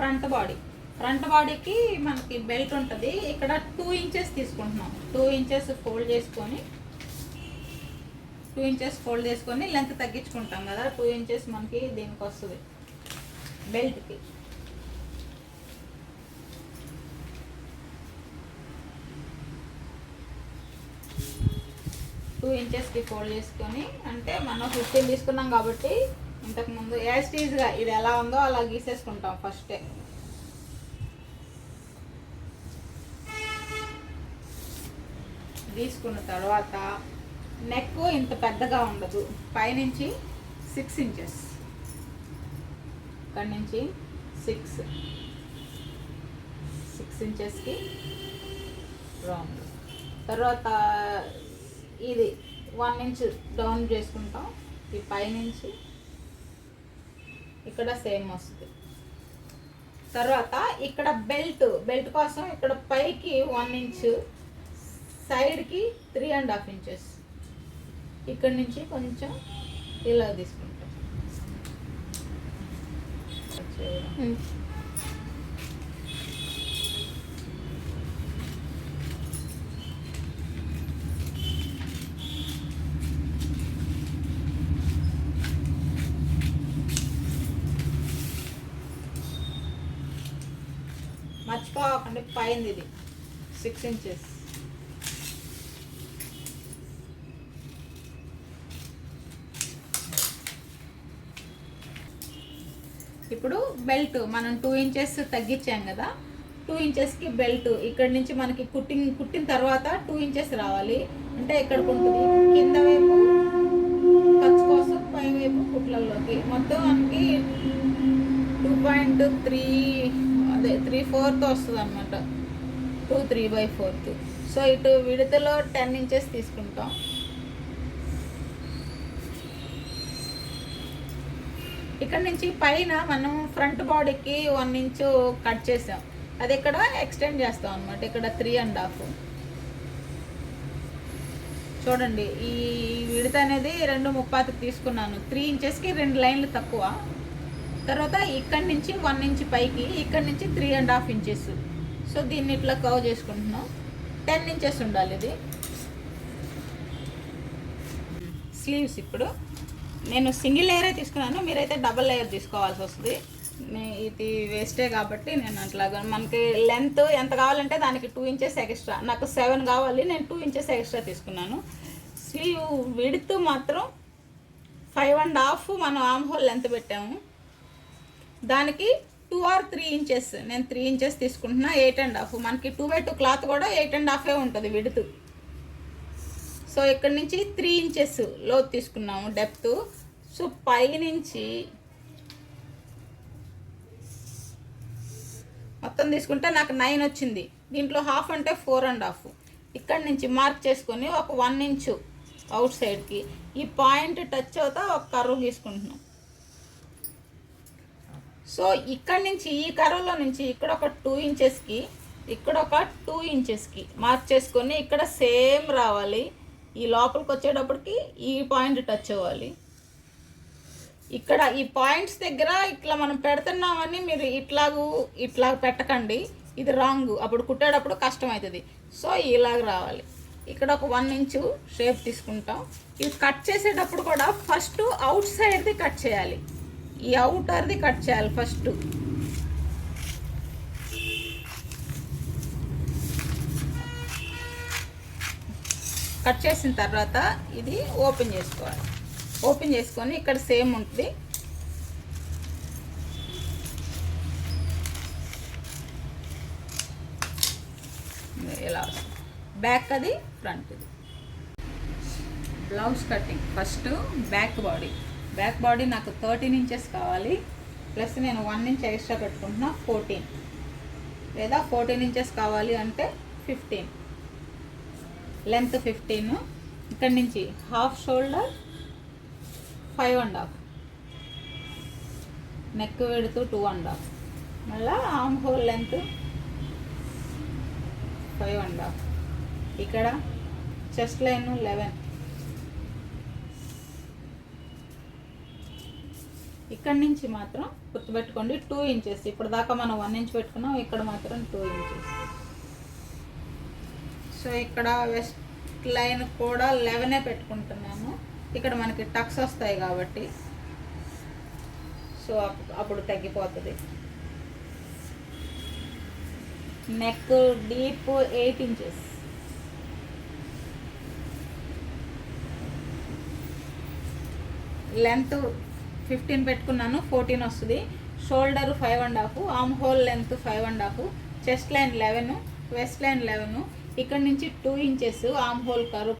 Front బాడీకి మనకి belt ఉంటుంది. ఇక్కడ 2 ఇంచెస్ తీసుకుంటున్నాం. 2 ఇంచెస్ ఫోల్డ్ చేసుకొని లెంత్ తగ్గించుకుంటాం కదా. 2 ఇంచెస్ మనకి దీనికి వస్తుంది బెల్ట్కి. టూ ఇంచెస్కి ఫోల్డ్ చేసుకొని, అంటే మనం 15 తీసుకున్నాం కాబట్టి ఇంతకుముందు యాస్టీజ్గా ఇది ఎలా ఉందో అలా గీసేసుకుంటాం ఫస్టే. తీసుకున్న తర్వాత నెక్ ఇంత పెద్దగా ఉండదు. పైనుంచి 6 ఇంచెస్, ఇక్కడ నుంచి 6 ఇంచెస్కి రౌండ్. తర్వాత ఇది 1 ఇంచ్ డౌన్ చేసుకుంటాం. ఈ పైనుంచి ఇక్కడ సేమ్ వస్తుంది. తర్వాత ఇక్కడ బెల్ట్ కోసం ఇక్కడ పైకి 1 ఇంచ్, సైడ్కి 3.5 ఇంచెస్, ఇక్కడ నుంచి కొంచెం ఇలా తీసుకుంటాం. మర్చిపోకండి పైంది ఇది 6 ఇంచెస్. ఇప్పుడు బెల్ట్ మనం 2 ఇంచెస్ తగ్గించాం కదా. 2 ఇంచెస్కి బెల్ట్ ఇక్కడ నుంచి మనకి కుట్టిన తర్వాత 2 ఇంచెస్ రావాలి. అంటే ఎక్కడికి ఉంటుంది, కింద వైపు ఖర్చు కోసం, పై వైపు కుట్లలోకి. మొత్తం మనకి 2.3 అదే 3/4 వస్తుంది అనమాట. 2 3/4. సో ఇటు విడతలో 10 ఇంచెస్ తీసుకుంటాం. ఇక్కడ నుంచి పైన మనం ఫ్రంట్ బాడీకి 1 ఇంచు కట్ చేసాం, అది ఇక్కడ ఎక్స్టెండ్ చేస్తాం అనమాట. ఇక్కడ 3.5. చూడండి ఈ విడత అనేది 2.35 తీసుకున్నాను. 3 ఇంచెస్కి 2 లైన్లు తక్కువ. తర్వాత ఇక్కడి నుంచి 1 ఇంచ్ పైకి, ఇక్కడి నుంచి 3.5 ఇంచెస్. సో దీన్ని ఇట్లా కవ్ చేసుకుంటున్నాం. 10 ఇంచెస్ ఉండాలి ఇది. స్లీవ్స్ ఇప్పుడు నేను సింగిల్ లేయరే తీసుకున్నాను, మీరైతే డబల్ లేయర్ తీసుకోవాల్సి వస్తుంది. ఇది వేస్టే కాబట్టి నేను అట్లాగా, మనకి లెంత్ ఎంత కావాలంటే దానికి 2 ఇంచెస్ ఎక్స్ట్రా. నాకు 7 కావాలి, నేను 2 ఇంచెస్ ఎక్స్ట్రా తీసుకున్నాను. స్లీవ్ విడ్త్ మాత్రం 5.5 మనం ఆర్మ్ హోల్ లెంత్ పెట్టాము. దానికి 2 or 3 ఇంచెస్, నేను 3 ఇంచెస్ తీసుకుంటున్నా. 8.5 మనకి 2/2 క్లాత్ కూడా 8.5 ఉంటుంది విడ్త్. సో ఇక్కడ నుంచి 3 ఇంచెస్ లోతు తీసుకున్నాము డెప్త్. సో పైనుంచి మొత్తం తీసుకుంటే నాకు 9 వచ్చింది. దీంట్లో హాఫ్ అంటే 4.5. ఇక్కడ నుంచి మార్క్ చేసుకొని ఒక 1 ఇంచు అవుట్ సైడ్కి ఈ పాయింట్ టచ్ అవుతా ఒక కర్వ్ గీసుకుంటున్నాం. సో ఇక్కడ నుంచి ఈ కర్వ్లో నుంచి ఇక్కడ ఒక 2 ఇంచెస్కి, ఇక్కడ ఒక 2 ఇంచెస్కి మార్క్ చేసుకొని ఇక్కడ సేమ్ రావాలి. ఈ లోపలికి వచ్చేటప్పటికి ఈ పాయింట్ టచ్ అవ్వాలి. ఇక్కడ ఈ పాయింట్స్ దగ్గర ఇట్లా మనం పెడుతున్నామని మీరు ఇట్లా పెట్టకండి, ఇది రాంగ్. అప్పుడు కుట్టేటప్పుడు కష్టం అవుతుంది. సో ఇలాగ రావాలి. ఇక్కడ ఒక 1 ఇంచు షేప్ తీసుకుంటాం. ఇది కట్ చేసేటప్పుడు కూడా ఫస్ట్ అవుట్ సైడ్ది కట్ చేయాలి, ఈ అవుటర్ది కట్ చేయాలి ఫస్ట్. కట్ చేసిన తర్వాత ఇది ఓపెన్ చేసుకోవాలి. ఓపెన్ చేసుకొని ఇక్కడ సేమ్ ఉంటుంది. ఇలా బ్యాక్ అది ఫ్రంట్ది. Blouse cutting first back body నాకు 13 ఇంచెస్ కావాలి. ప్లస్ నేను 1 ఇంచ్ ఎక్స్ట్రా పెట్టుకుంటున్నా 14, లేదా 14 ఇంచెస్ కావాలి అంటే 15. లెంత్ 15. ఇక్కడ నుంచి హాఫ్ షోల్డర్ 5.5, నెక్ విడ్త్ 2.5, మళ్ళీ ఆర్మ్ హోల్ లెంత్ 5.5. ఇక్కడ చెస్ట్ లైన్ 11. ఇక్కడ నుంచి మాత్రం గుర్తుపెట్టుకోండి 2 ఇంచెస్. ఇప్పుడు దాకా మనం 1 ఇంచ్ పెట్టుకున్నాం, ఇక్కడ మాత్రం 2 ఇంచెస్. సో ఇక్కడ వెస్ట్ లైన్ కూడా 11 పెట్టుకుంటున్నాను, ఇక్కడ మనకి టక్స్ వస్తాయి కాబట్టి. సో అప్పుడు తగ్గిపోతుంది. Neck deep 8 inches. లెంత్ 15 పెట్టుకున్నాను, 14 వస్తుంది. Shoulder 5.5, arm whole length 5.5, chest line 11, west line 11. ఇక్కడ నుంచి 2 ఇంచెస్ ఆర్మ్ హోల్ కర్వ్